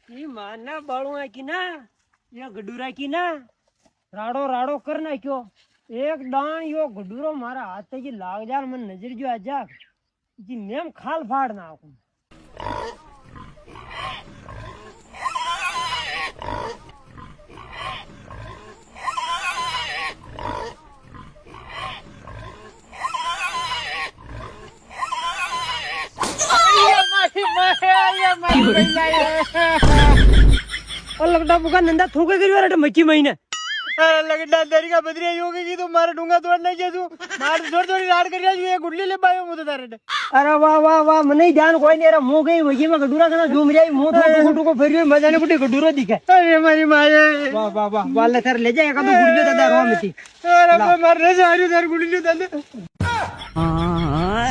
ઈ માના બાળું કી ના એ ગડુરા કી ના રાડો રાડો કર નાખ્યો એક દાણ યો ગડુરો મારા હાથે જી લાગ જા મને નજર જો આજા જી નેમ ખાલ ફાડ નાખું लगड़ा बुका नंदा थूके करी रे मच्छी महीने अरे लगड़ा दरिया बदरिया योगी की तो मारे डूंगा तोड़ नहीं जेसु मार जोर जोरी राड करिया जो ये गुडली ले पायो मु तो तारे अरे वाह वाह वाह मने ध्यान कोई नहीं रे मु गई वही में गडूरा कना झूम रही मु तो टुको फेरियो मजा ने बुटी गडूरो दिखे अरे मारी माये वाह वाह वाह वाले सर ले जाए का तो गुडली दादा रो मिटी अरे मार रे जा रही सर गुडली दादा हां